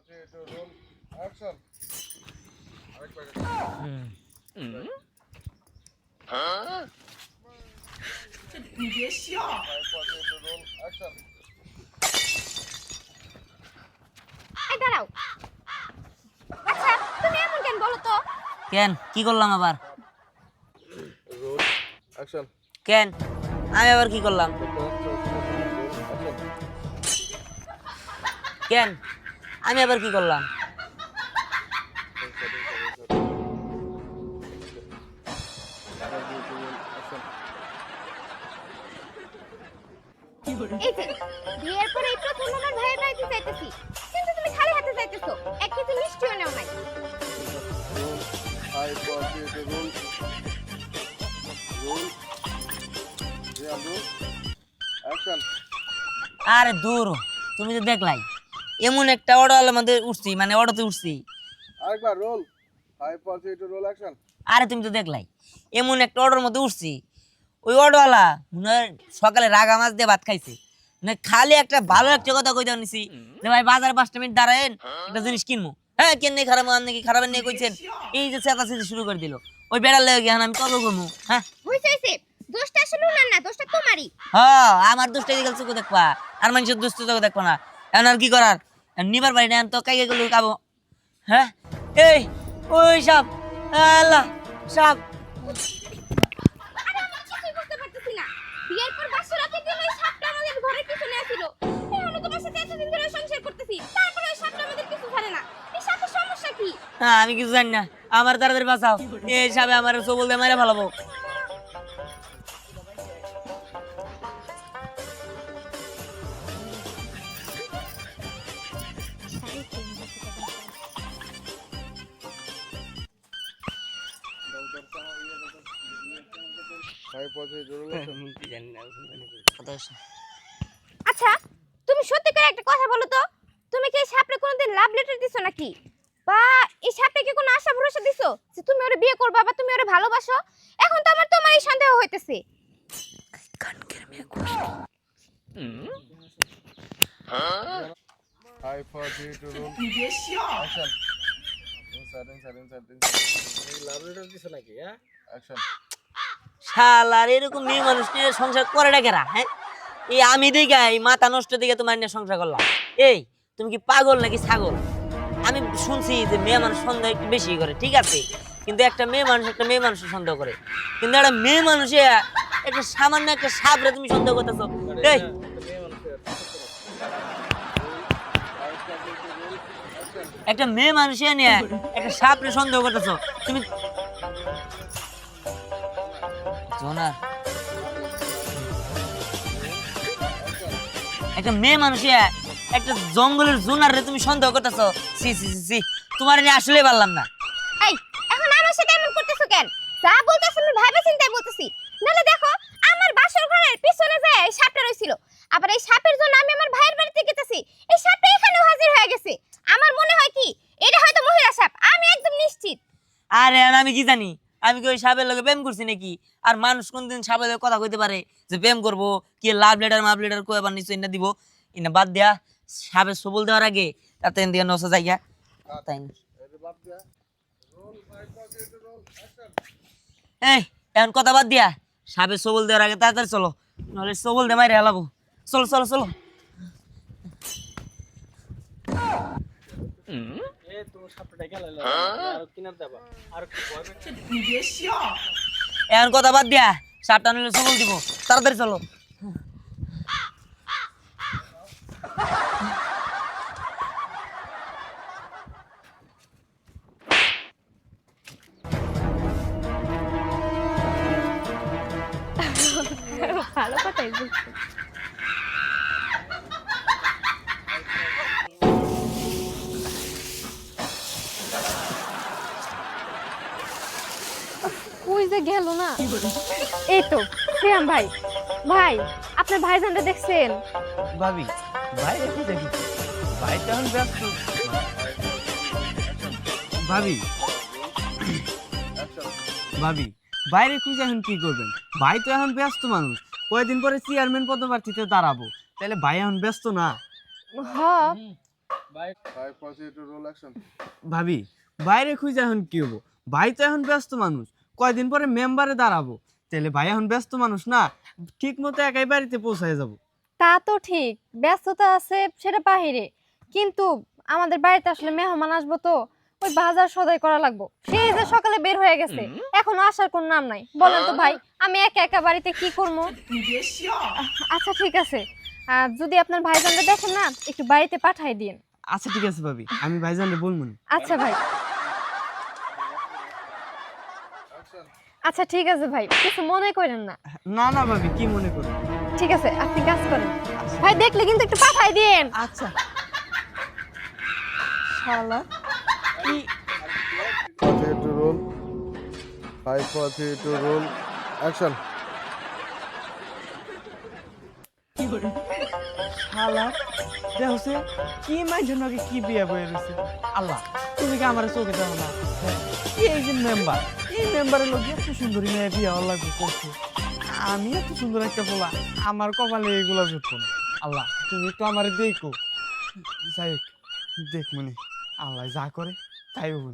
roll, action. Roll, action. এই দাঁড়াও। আচ্ছা তুমি এমন কেন বলো তো? কেন কি করলাম আবার? Roll, action. কেন আমি আবার কি করলাম? কেন আমি আবার কি করলাম? এই যে বিয়ের পরে এই প্রথম আমার ভাইয়ের বাড়িতে যাইতেছি, কিন্তু তুমি খালি হাতে যাইতেছো, এক কেজি মিষ্টিও নেও নাই। আরে দূর, তুমি তো দেখলাই এমন একটা অটোওয়ালার মধ্যে উঠছি, মানে অটোতে উঠছি। আরেকবার রোল 5 রোল অ্যাকশন। আরে তুমি তো দেখলাই এমন একটা অটোর মধ্যে উঠছি, ওই অটোওয়ালা মনে হয় সকালে রাগা মাছ দিয়ে ভাত খাইছে, মানে খালি একটা ভালো একটা কথা কইতে নিছি যে ভাই বাজারে 5 মিনিট দাঁড়ায়েন, একটা জিনিস কিনবো। হ্যাঁ কেন নেই খারাপ, আপনি কি খারাপের নিয়ে কইছেন? এই যে চেঁচাচেঁচি শুরু করে দিল, ওই বেড়ার লেগে গিয়ে আমি কত করবো? হ্যাঁ হইছে হইছে, দোষটা আসলে উনার না, দোষটা তোমারই। হ্যাঁ আমার দুষ্টা গেল চোখে দেখবা, আর মানুষের দুষ্ট চোখে দেখবা না। এখন আর কি করার, নিবার পারি না, তো কাইকে গেল কাবো। হ্যাঁ এই ওই সাপ, আল্লাহ সাপ। আরে আমি কিছুই বুঝতে পারতেছি না, বিয়ের পর বাসরাতে দিন ওই সাপটা আমাদের ঘরে পিছনে আসিল, এখন তো বাসাতে এতদিন ধরে সংসার করতেছি, তারপরে ওই সাপটা আমাদের কিছু ছাড়ে না। এই সাপের সমস্যা কি? হ্যাঁ আমি কিছু জানি না, আমার তাড়াতাড়ি বাঁচাও, এই সাপে আমার সবল দিয়ে মেরে ফেলাবো। আচ্ছা তুমি সত্যি করে একটা কথা বলো তো, তুমি কি এই সাপরে কোনোদিন লাভ লেটার দিছো নাকি, বা এই সাপরে কি কোনো আশা ভরসা দিছো যে তুমি ওরে বিয়ে করবা বা তুমি ওরে ভালোবাসো? এখন তো আমার তোমারই সন্দেহ হইতেছে। শালার এরকম মেয়ে মানুষ নিয়ে সংসার করে না কেরা? হ্যাঁ এই আমি দিকে এই মাথা নষ্ট দিকে তোমার নিয়ে সংসার করলাম। এই তুমি কি পাগল নাকি ছাগল? আমি শুনছি যে মেয়ে মানুষ সন্দেহ একটু বেশি করে, ঠিক আছে, কিন্তু একটা মেয়ে মানুষ একটা মেয়ে মানুষের সন্দেহ করে, কিন্তু একটা মেয়ে মানুষে একটা সামান্য একটা সাপরে তুমি সন্দেহ করতেছো। এই একটা মেয়ে মানুষে নিয়ে একটা সাপরে সন্দেহ করতেছো তুমি। জোনা একটা মেয়ে মানুষে একটা জঙ্গলের জোনার রে তুমি সন্দেহ করতেছো? সি সি সি সি, তোমার নিয়ে আসলে পারলাম না। এই এখন আমার সাথে এমন করতেছো কেন? যা বলতেছ আমি ভাইবা চিন্তাই বলতেছি, নালে দেখো আমার বাসর ঘরের পিছনে যায় এই সাপটা রইছিল, আবার এই সাপের জন্য আমি আমার ভাইয়ের বাড়িতে গেতেছি, এই সাপটা এখানেও হাজির হয়ে গেছে। আমার মনে হয় কি এটা হয়তো মহিলা সাপ, আমি একদম নিশ্চিত। আরে আর আমি কি জানি, আমি কি ওই সাপের লগে প্রেম করছি নাকি? আর মানুষ কোনদিন সাপের লগে কথা কইতে পারে যে প্রেম করবো? কি লাভ লেটার মাভ লেটার কই আবার নিশ্চয় না দিব, ইনা বাদ দেয়া সাপের সবল দেওয়ার আগে তাতে দিয়ে নসা জায়গা তাই না? এই এখন কথা বাদ দিয়া সাপের সবল দেওয়ার আগে তাড়াতাড়ি চলো, নাহলে সবল দিয়ে মাইরে হেলাবো। চলো চলো চলো। এখন কথা বাদ দিয়া সাপটা নিলে সবল দিব, তাড়াতাড়ি চলো। ভালো কথাই বলছো। ওই যে গেল না, এই তো শ্যাম ভাই। ভাই আপনার ভাইজানটা দেখছেন? ভাবি ভাই রেখে দেখি, ভাই তো এখন ব্যস্ত। ভাবি ভাবি বাইরে খুঁজে এখন কি করবেন? ভাই তো এখন ব্যস্ত মানুষ, কয়েকদিন পরে চেয়ারম্যান পদপ্রার্থীতে দাঁড়াবো, তাহলে ভাই এখন ব্যস্ত না। হ্যাঁ 5 4 3 2 রোল অ্যাকশন ভাবি বাইরে খুঁজে এখন কি হবো? ভাই তো এখন ব্যস্ত মানুষ, কয়দিন পরে মেম্বারে দাঁড়াবো। তাহলে ভাই এখন ব্যস্ত মানুষ না, ঠিক মতো একাই বাড়িতে পৌঁছায় যাব। তা তো ঠিক, ব্যস্ততা আছে সেটা বাহিরে, কিন্তু আমাদের বাড়িতে আসলে মেহমান আসবো তো, ওই বাজার সদাই করা লাগবো। সেই যে সকালে বের হয়ে গেছে, এখনো আসার কোন নাম নাই। বলেন তো ভাই, আমি একা একা বাড়িতে কি করবো? আচ্ছা ঠিক আছে, যদি আপনার ভাইজানকে দেখেন না, একটু বাড়িতে পাঠাই দিন। আচ্ছা ঠিক আছে ভাবি, আমি ভাইজানরে বলবো না। আচ্ছা ভাই। অ্যাকশন আচ্ছা ঠিক আছে ভাই, কিছু মনে করেন না। না না ভাবি, কি মনে করো? ঠিক আছে, আপনি কাজ করেন। ভাই দেখলে কিন্তু একটু পাঠাই দিন। আচ্ছা। শালা কি 4 3 2 রোল 5 4 3 2 রোল অ্যাকশন শালা দেখছে কি মাইজন নাকি কি বিয়ে বয়ে রয়েছে। আল্লাহ, তুমি কি আমার চোখে দেখো না? এই যে মেম্বার, এই মেম্বারের লোক এত সুন্দরী মেয়ে বিয়ে হওয়ার লাগবে করছে। আমি এত সুন্দর একটা বলা, আমার কপালে এগুলা জুটবো না। আল্লাহ, তুমি একটু আমার দেখো। যাই হোক, দেখ মনে আল্লাহ যা করে তাই হবো।